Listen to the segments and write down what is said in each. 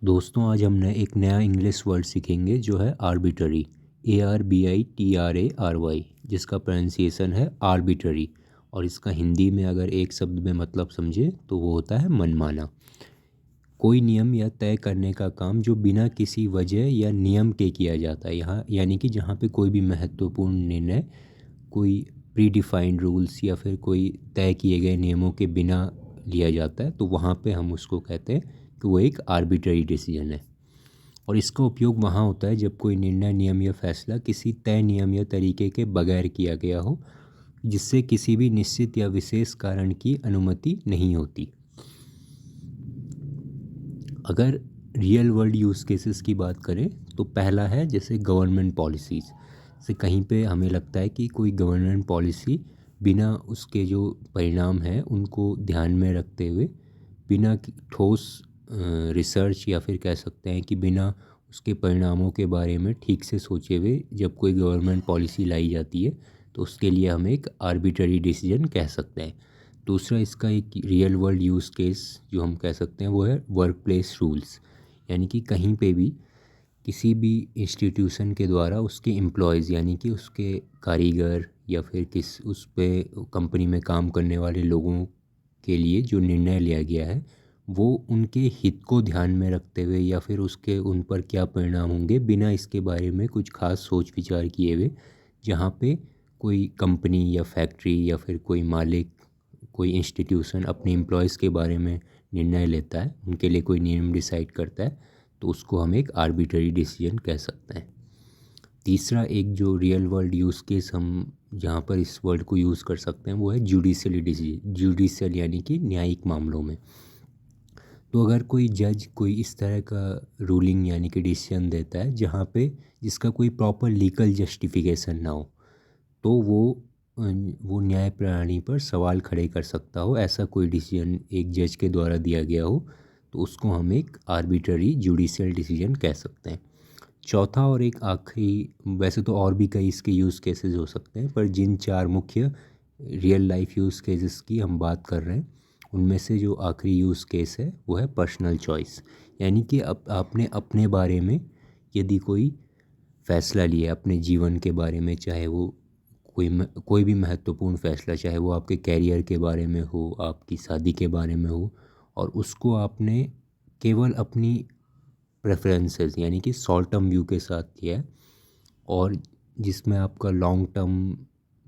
दोस्तों आज हम एक नया इंग्लिश वर्ड सीखेंगे जो है आर्बिट्ररी। ARBITRARY, जिसका प्रोनाउंसिएशन है आर्बिट्ररी। और इसका हिंदी में अगर एक शब्द में मतलब समझे तो वो होता है मनमाना। कोई नियम या तय करने का काम जो बिना किसी वजह या नियम के किया जाता है। यहाँ यानी कि जहाँ पे कोई भी महत्वपूर्ण निर्णय कोई प्री डिफाइंड रूल्स या फिर कोई तय किए गए नियमों के बिना लिया जाता है तो वहाँ पे हम उसको कहते हैं कि वो एक आर्बिट्ररी डिसीजन है। और इसका उपयोग वहाँ होता है जब कोई निर्णय, नियम या फैसला किसी तय नियम या तरीके के बगैर किया गया हो, जिससे किसी भी निश्चित या विशेष कारण की अनुमति नहीं होती। अगर रियल वर्ल्ड यूज़ केसेस की बात करें तो पहला है जैसे गवर्नमेंट पॉलिसीज़ से कहीं पे हमें लगता है कि कोई गवर्नमेंट पॉलिसी बिना उसके जो परिणाम हैं उनको ध्यान में रखते हुए, बिना ठोस रिसर्च या फिर कह सकते हैं कि बिना उसके परिणामों के बारे में ठीक से सोचे हुए जब कोई गवर्नमेंट पॉलिसी लाई जाती है तो उसके लिए हम एक आर्बिट्ररी डिसीजन कह सकते हैं। दूसरा इसका एक रियल वर्ल्ड यूज़ केस जो हम कह सकते हैं वो है वर्क प्लेस रूल्स। यानी कि कहीं पे भी किसी भी इंस्टीट्यूशन के द्वारा उसके एम्प्लॉयज़ यानी कि उसके कारीगर या फिर उस पे कंपनी में काम करने वाले लोगों के लिए जो निर्णय लिया गया है वो उनके हित को ध्यान में रखते हुए या फिर उसके उन पर क्या परिणाम होंगे बिना इसके बारे में कुछ खास सोच विचार किए हुए, जहाँ पे कोई कंपनी या फैक्ट्री या फिर कोई मालिक, कोई इंस्टीट्यूशन अपने एम्प्लॉयज़ के बारे में निर्णय लेता है, उनके लिए कोई नियम डिसाइड करता है तो उसको हम एक आर्बिट्ररी डिसीजन कह सकते हैं। तीसरा एक जो रियल वर्ल्ड यूज़ केस हम जहाँ पर इस वर्ड को यूज़ कर सकते हैं वो है जुडिशियल यानी कि न्यायिक मामलों में। तो अगर कोई जज कोई इस तरह का रूलिंग यानी कि डिसीजन देता है जहाँ पे जिसका कोई प्रॉपर लीगल जस्टिफिकेशन ना हो तो वो न्याय प्रणाली पर सवाल खड़े कर सकता हो। ऐसा कोई डिसीजन एक जज के द्वारा दिया गया हो तो उसको हम एक आर्बिट्ररी जुडिशियल डिसीजन कह सकते हैं। चौथा और एक आखिरी, वैसे तो और भी कई इसके यूज़ केसेस हो सकते हैं पर जिन चार मुख्य रियल लाइफ यूज़ केसेस की हम बात कर रहे हैं उनमें से जो आखिरी यूज़ केस है वो है पर्सनल चॉइस। यानी कि आपने अपने बारे में यदि कोई फ़ैसला लिया अपने जीवन के बारे में, चाहे वो कोई भी महत्वपूर्ण फ़ैसला, चाहे वो आपके कैरियर के बारे में हो, आपकी शादी के बारे में हो, और उसको आपने केवल अपनी प्रेफरेंसेस यानी कि शॉर्ट टर्म व्यू के साथ किया है और जिसमें आपका लॉन्ग टर्म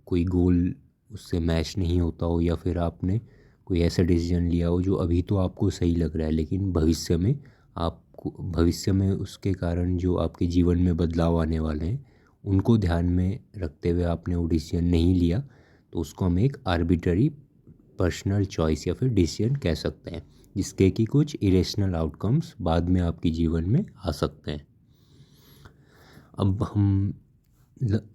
कोई गोल उससे मैच नहीं होता हो, या फिर आपने कोई ऐसा डिसीजन लिया हो जो अभी तो आपको सही लग रहा है लेकिन भविष्य में उसके कारण जो आपके जीवन में बदलाव आने वाले हैं उनको ध्यान में रखते हुए आपने वो डिसीजन नहीं लिया तो उसको हम एक आर्बिट्ररी पर्सनल चॉइस या फिर डिसीजन कह सकते हैं, जिसके कि कुछ इरेशनल आउटकम्स बाद में आपके जीवन में आ सकते हैं। अब हम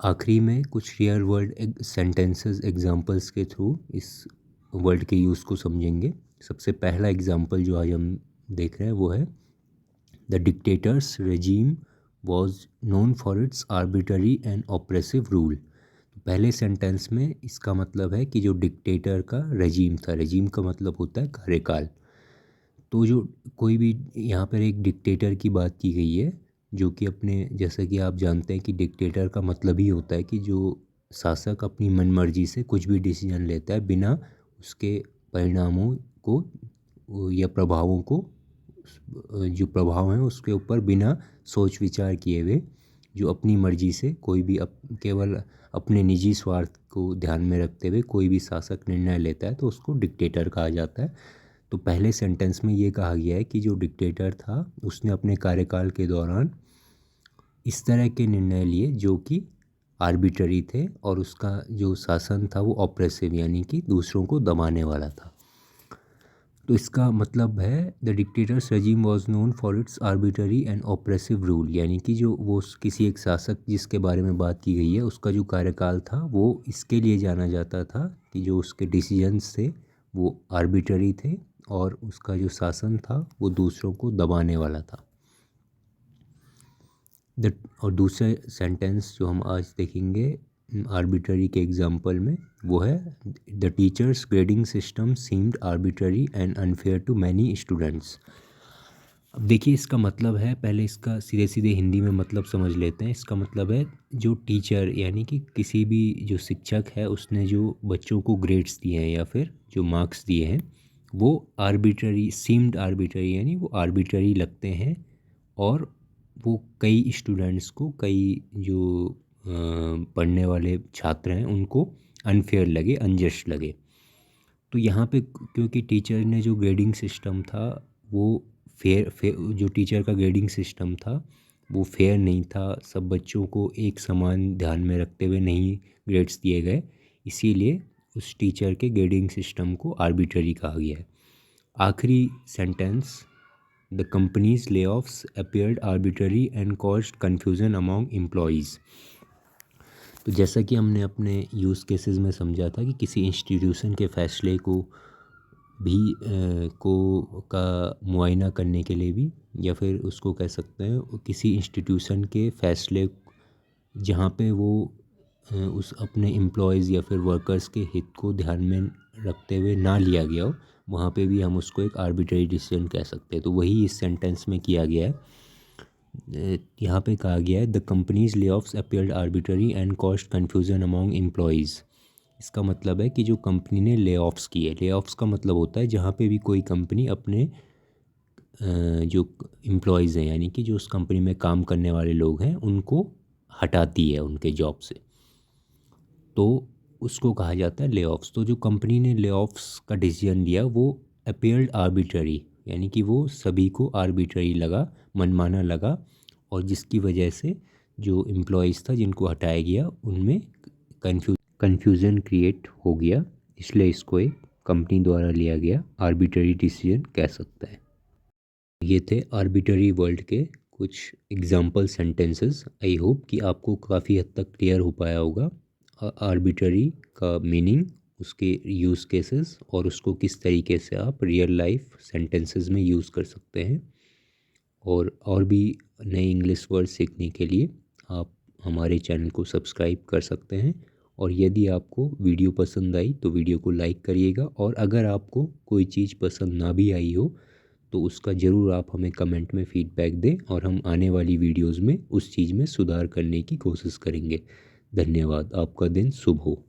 आखिरी में कुछ रियल वर्ल्ड सेंटेंसेस एग्जांपल्स के थ्रू इस वर्ड के यूज़ को समझेंगे। सबसे पहला एग्जांपल जो आज हम देख रहे हैं वो है the dictators regime was known for its arbitrary and oppressive rule. पहले सेंटेंस में इसका मतलब है कि जो डिक्टेटर का रेजीम था, रेजीम का मतलब होता है कार्यकाल, तो जो कोई भी यहाँ पर एक डिक्टेटर की बात की गई है जो कि अपने, जैसा कि आप जानते हैं कि डिक्टेटर का मतलब ही होता है कि जो शासक अपनी मनमर्जी से कुछ भी डिसीजन लेता है बिना उसके परिणामों को या प्रभावों को, जो प्रभाव हैं उसके ऊपर बिना सोच विचार किए हुए जो अपनी मर्जी से कोई भी केवल अपने निजी स्वार्थ को ध्यान में रखते हुए कोई भी शासक निर्णय लेता है तो उसको डिक्टेटर कहा जाता है। तो पहले सेंटेंस में ये कहा गया है कि जो डिक्टेटर था उसने अपने कार्यकाल के दौरान इस तरह के निर्णय लिए जो कि आर्बिट्ररी थे और उसका जो शासन था वो ऑप्रेसिव यानी कि दूसरों को दबाने वाला था। तो इसका मतलब है the dictators regime was known for its arbitrary and oppressive rule, यानी कि जो वो किसी एक शासक जिसके बारे में बात की गई है उसका जो कार्यकाल था वो इसके लिए जाना जाता था कि जो उसके डिसीजंस थे वो आर्बिट्ररी थे और उसका जो शासन था वो दूसरों को दबाने वाला था। और दूसरे सेंटेंस जो हम आज देखेंगे आर्बिट्ररी के एग्जाम्पल में वो है the teachers grading system seemed arbitrary and unfair to many students. अब देखिए इसका मतलब है, पहले इसका सीधे सीधे हिंदी में मतलब समझ लेते हैं। इसका मतलब है जो टीचर यानी कि किसी भी जो शिक्षक है उसने जो बच्चों को ग्रेड्स दिए हैं या फिर जो मार्क्स दिए हैं वो आर्बिट्ररी सीम्ड आर्बिट्ररी यानी वो आर्बिट्ररी लगते हैं, और वो कई स्टूडेंट्स को, कई जो पढ़ने वाले छात्र हैं उनको अनफेयर लगे, अनजस्ट लगे। तो यहाँ पे क्योंकि टीचर ने जो ग्रेडिंग सिस्टम था वो जो टीचर का ग्रेडिंग सिस्टम था वो फेयर नहीं था, सब बच्चों को एक समान ध्यान में रखते हुए नहीं ग्रेड्स दिए गए, इसीलिए उस टीचर के ग्रेडिंग सिस्टम को आर्बिट्ररी कहा गया है। आखिरी सेंटेंस, द कंपनीज ले offs appeared arbitrary and caused confusion among employees. तो जैसा कि हमने अपने यूज़ केसेस में समझा था कि किसी इंस्टीट्यूशन के फ़ैसले को भी का मुआयना करने के लिए भी, या फिर उसको कह सकते हैं किसी इंस्टीट्यूशन के फ़ैसले जहाँ पे वो उस अपने एम्प्लॉयज़ या फिर वर्कर्स के हित को ध्यान में रखते हुए ना लिया गया हो, वहाँ पे भी हम उसको एक आर्बिट्रेरी डिसीजन कह सकते हैं। तो वही इस सेंटेंस में किया गया है। यहाँ पे कहा गया है द कंपनीज ले offs appeared arbitrary and cost confusion among employees. इसका मतलब है कि जो कंपनी ने ले ऑफ्स किए, ले ऑफ्स का मतलब होता है जहाँ पे भी कोई कंपनी अपने जो एम्प्लॉयज़ हैं यानी कि जो उस कंपनी में काम करने वाले लोग हैं उनको हटाती है उनके जॉब से, तो उसको कहा जाता है ले ऑफ्स। तो जो कंपनी ने ले ऑफ्स का डिसीजन लिया वो अपीयर्ड आर्बिट्ररी यानी कि वो सभी को आर्बिट्ररी लगा, मनमाना लगा, और जिसकी वजह से जो एम्प्लॉयज़ था जिनको हटाया गया उनमें कन्फ्यूज़न क्रिएट हो गया, इसलिए इसको एक कंपनी द्वारा लिया गया आर्बिट्ररी डिसीजन कह सकता है। ये थे आर्बिट्ररी वर्ल्ड के कुछ एग्जाम्पल सेंटेंसेस। आई होप कि आपको काफ़ी हद तक क्लियर हो पाया होगा आर्बिट्ररी का मीनिंग, उसके यूज़ केसेस और उसको किस तरीके से आप रियल लाइफ सेंटेंसेस में यूज़ कर सकते हैं। और भी नए इंग्लिश वर्ड सीखने के लिए आप हमारे चैनल को सब्सक्राइब कर सकते हैं। और यदि आपको वीडियो पसंद आई तो वीडियो को लाइक करिएगा, और अगर आपको कोई चीज़ पसंद ना भी आई हो तो उसका ज़रूर आप हमें कमेंट में फ़ीडबैक दें, और हम आने वाली वीडियोज़ में उस चीज़ में सुधार करने की कोशिश करेंगे। धन्यवाद। आपका दिन शुभ हो।